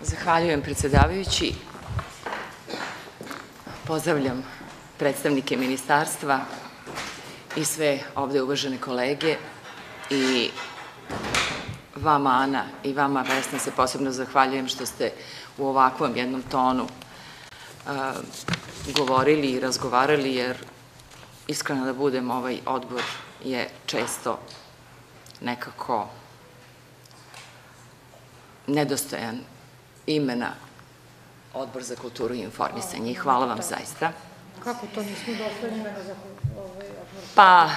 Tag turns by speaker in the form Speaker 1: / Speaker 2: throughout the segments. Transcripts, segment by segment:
Speaker 1: Zahvaljujem, predsedavajući. Pozdravljam predstavnike ministarstva i sve ovde uvažene kolege i vama, Ana, i vama, Vesna, se posebno zahvaljujem što ste u ovakvom jednom tonu govorili i razgovarali, jer iskreno da budem, ovaj odbor je često nekako nedostojan imena Odbor za kulturu i informisanje. Hvala vam zaista.
Speaker 2: Kako to nismo dostojni imena za ovaj odbor?
Speaker 1: Pa,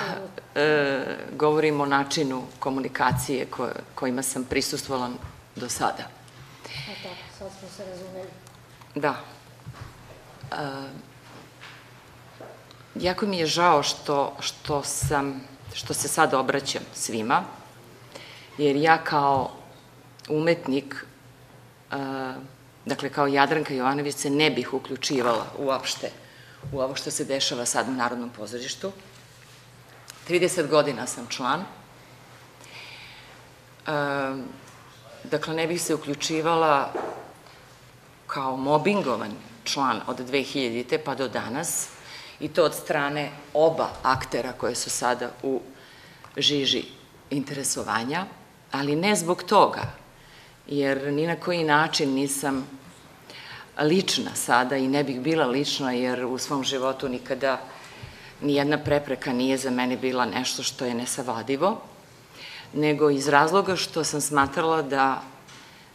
Speaker 1: govorim o načinu komunikacije kojima sam prisustvovala do sada.
Speaker 2: A tako, sad smo se razumeli.
Speaker 1: Da. Jako mi je žao što se sad obraćam svima, jer ja kao umetnik, dakle kao Jadranka Jovanović, se ne bih uključivala uopšte u ovo što se dešava sad u Narodnom pozorištu. 30 godina sam član. Dakle, ne bih se uključivala kao mobingovan član od 2000. pa do danas, i to od strane oba aktera koje su sada u žiži interesovanja, ali ne zbog toga, jer ni na koji način nisam lična sada i ne bih bila lična, jer u svom životu nikada nijedna prepreka nije za mene bila nešto što je nesavladivo, nego iz razloga što sam smatrala da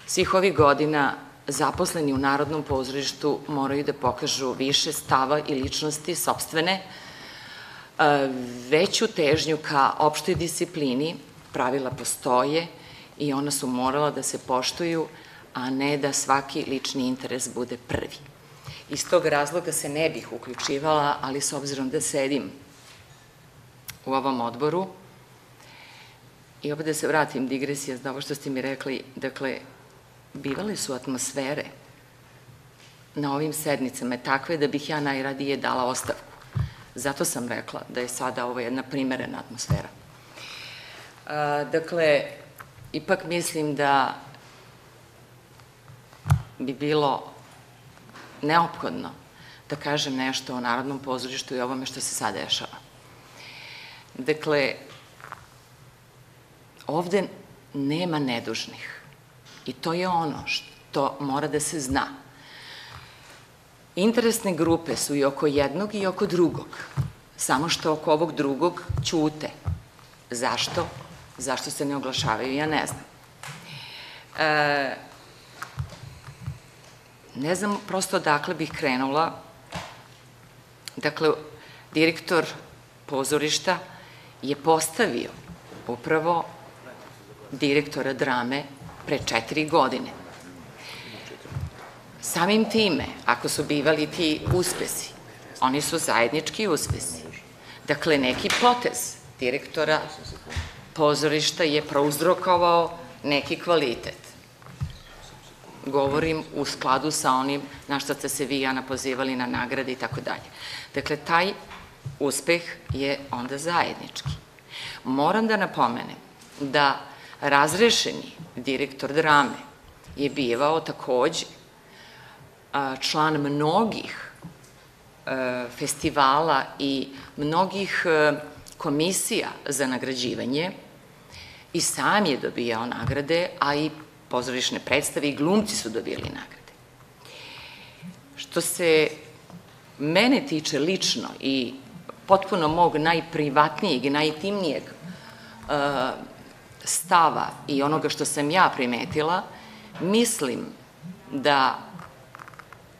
Speaker 1: svih ovih godina zaposleni u Narodnom pozorištu moraju da pokažu više stava i ličnosti sopstvene, veću težnju ka opštoj disciplini, pravila postoje i ona su morala da se poštuju, a ne da svaki lični interes bude prvi. Iz tog razloga se ne bih uključivala, ali s obzirom da sedim u ovom odboru, i opet da se vratim, digresija za ovo što ste mi rekli, dakle, bivale su atmosfere na ovim sednicama takve da bih ja najradije dala ostavku. Zato sam rekla da je sada ovo jedna primerena atmosfera. Dakle, ipak mislim da bi bilo neophodno da kažem nešto o Narodnom pozorištu i ovome što se sad dešava. Dakle, ovde nema nedužnih. I to je ono što mora da se zna. Interesne grupe su i oko jednog i oko drugog, samo što oko ovog drugog ćute. Zašto? Zašto se ne oglašavaju, ja ne znam. Ne znam prosto odakle bih krenula. Dakle, direktor pozorišta je postavio upravo direktora drame pre 4 godine. Samim time, ako su bivali ti uspesi, oni su zajednički uspesi. Dakle, neki potez direktora pozorišta je prouzrokovao neki kvalitet. Govorim u skladu sa onim na što ste se vi i Ana pozivali na nagrade i tako dalje. Dakle, taj uspeh je onda zajednički. Moram da napomenem da razrešeni direktor drame je bivao takođe član mnogih festivala i mnogih komisija za nagrađivanje i sam je dobijao nagrade, a i pozorišne predstave i glumci su dobili nagrade. Što se mene tiče lično i potpuno mog najprivatnijeg i najintimnijeg stava i onoga što sam ja primetila, mislim da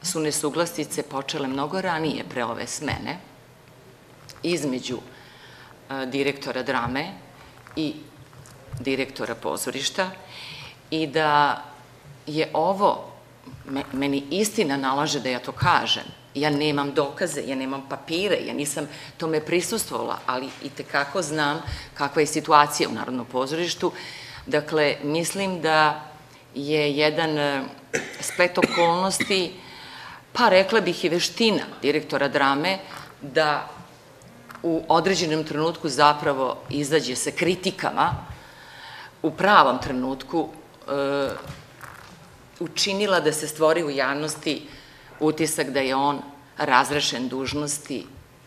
Speaker 1: su nesuglasice počele mnogo ranije pre ove smene između direktora drame i direktora pozorišta i da je ovo, meni istina nalaže da ja to kažem, ja nemam dokaze, ja nemam papire, ja nisam tome prisustvovala, ali i tekako znam kakva je situacija u Narodnom pozorištu. Dakle, mislim da je jedan splet okolnosti, pa rekla bih i veština direktora drame, da u određenom trenutku zapravo izađe sa kritikama u pravom trenutku učinila da se stvori u javnosti utisak da je on razrešen dužnosti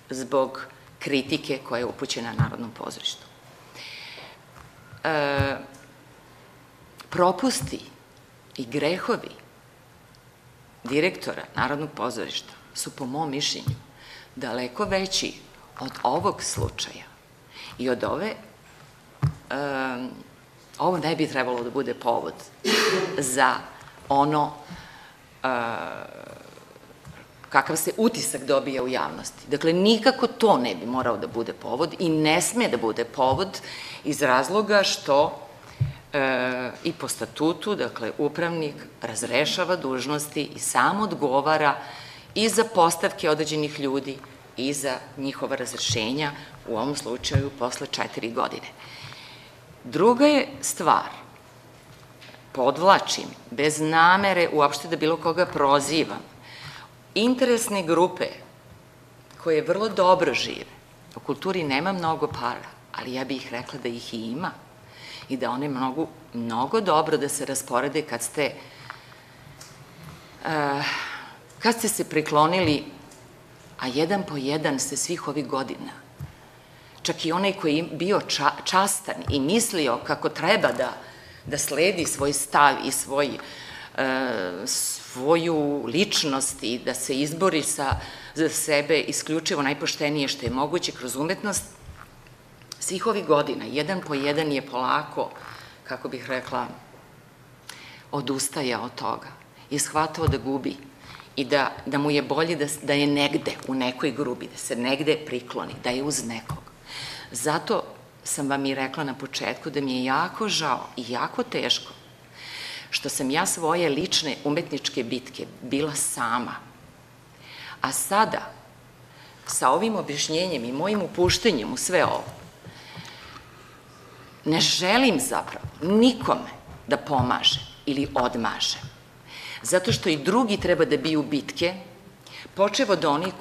Speaker 1: zbog kritike koja je upućena Narodnom pozorištu. Propusti i grehovi direktora Narodnog pozorišta su, po mom mišljenju, daleko veći od ovog slučaja i od ovo ne bi trebalo da bude povod za ono kakav se utisak dobija u javnosti. Dakle, nikako to ne bi morao da bude povod i ne sme da bude povod iz razloga što i po statutu, dakle, upravnik razrešava dužnosti i sam odgovara i za postavke određenih ljudi i za njihova razrešenja, u ovom slučaju posle 4 godine. Druga je stvar, podvlačim, bez namere uopšte da bilo koga prozivam, interesne grupe koje vrlo dobro žive, u kulturi nema mnogo para, ali ja bih rekla da ih i ima i da one mogu mnogo dobro da se rasporede kad ste se priklonili, a jedan po jedan ste svih ovih godina. Čak i onaj koji je bio častan i mislio kako treba da sledi svoj stav i svoju ličnost i da se izbori za sebe isključivo najpoštenije što je moguće kroz umetnost, svih ovih godina, jedan po jedan je polako, kako bih rekla, odustajao od toga i shvatao da gubi i da mu je bolje da je negde u nekoj grupi, da se negde prikloni, da je uz nekog. Zato sam vam i rekla na početku da mi je jako žao i jako teško što sam ja svoje lične umetničke bitke bila sama. A sada, sa ovim objašnjenjem i mojim upuštenjem u sve ovo, ne želim zapravo nikome da pomažem ili odmažem, zato što i drugi treba da biju bitke, počev od onih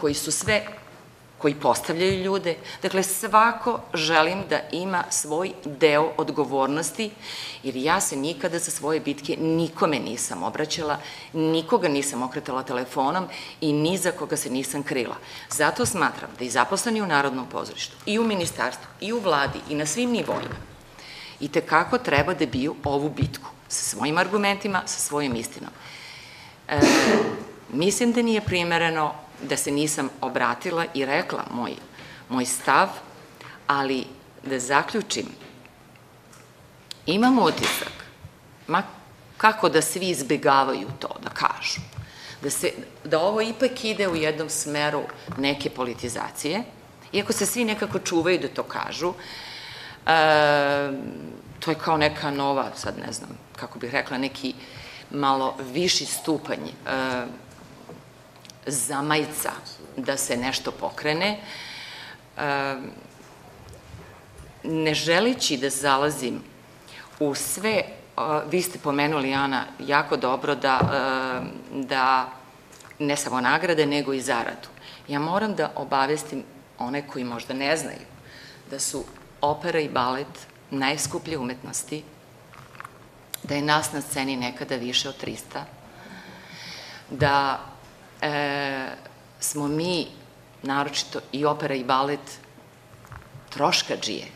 Speaker 1: koji postavljaju ljude. Dakle, svako želim da ima svoj deo odgovornosti, jer ja se nikada za svoje bitke nikome nisam obraćala, nikoga nisam okretala telefonom i ni za koga se nisam krila. Zato smatram da i zaposleni u Narodnom pozorištu, i u ministarstvu, i u vladi, i na svim nivoima, i tekako treba da biju ovu bitku sa svojim argumentima, sa svojom istinom. Mislim da nije primereno da se nisam obratila i rekla moj stav, ali da zaključim, imam utisak, ma kako da svi izbegavaju to da kažu, da ovo ipak ide u jednom smeru neke politizacije, iako se svi nekako čuvaju da to kažu, to je kao neka nova, sad ne znam, kako bih rekla, neki malo viši stupanj zamajca da se nešto pokrene. Ne želeći da zalazim u sve, vi ste pomenuli, Ana, jako dobro da ne samo nagrade, nego i zaradu. Ja moram da obavestim one koji možda ne znaju da su opera i balet najskuplje umetnosti, da je nas na sceni nekada više od 300, da smo mi, naročito i opera i balet, troškadžije,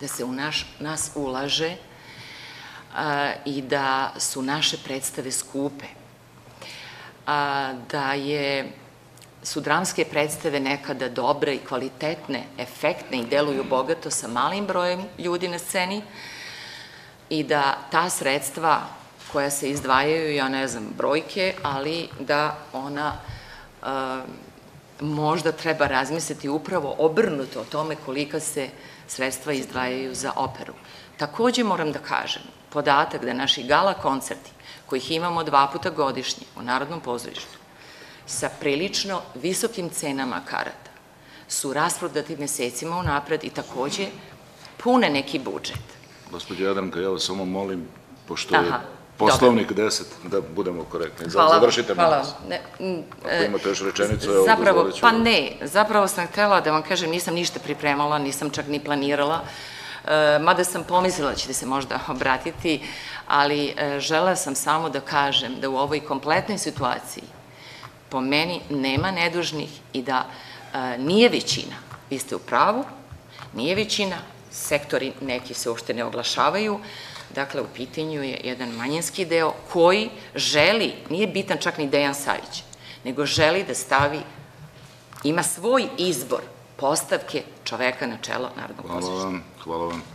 Speaker 1: da se u nas ulaže i da su naše predstave skupe, da su dramske predstave nekada dobre i kvalitetne, efektne i deluju bogato sa malim brojem ljudi na sceni i da ta sredstva koja se izdvajaju, ja ne znam brojke, ali da ona možda treba razmisliti upravo obrnuto o tome kolika se sredstva izdvajaju za operu. Takođe moram da kažem, podatak da naši gala koncerti, kojih imamo 2 puta godišnje u Narodnom pozorištu, sa prilično visokim cenama karata, su rasprodati mesecima unapred i takođe pune neki budžet.
Speaker 3: Gospođo Jadranka, ja vas samo molim, pošto je Poslovnik 10, da budemo korektni. Završite molim vas. Ako imate još rečenicu, evo dozvolit ću.
Speaker 1: Pa ne, zapravo sam htela da vam kažem, nisam ništa pripremala, nisam čak ni planirala. mada sam pomislila da ćete se možda obratiti, ali želela sam samo da kažem da u ovoj kompletnoj situaciji po meni nema nedužnih i da nije većina, vi ste u pravu, nije većina, sektori neki se uopšte ne oglašavaju, dakle u pitanju je jedan manjinski deo koji želi, nije bitan čak ni Dejan Savić, nego želi da stavi, ima svoj izbor postavke čoveka na čelo Narodnog pozorišta.
Speaker 3: Hvala vam.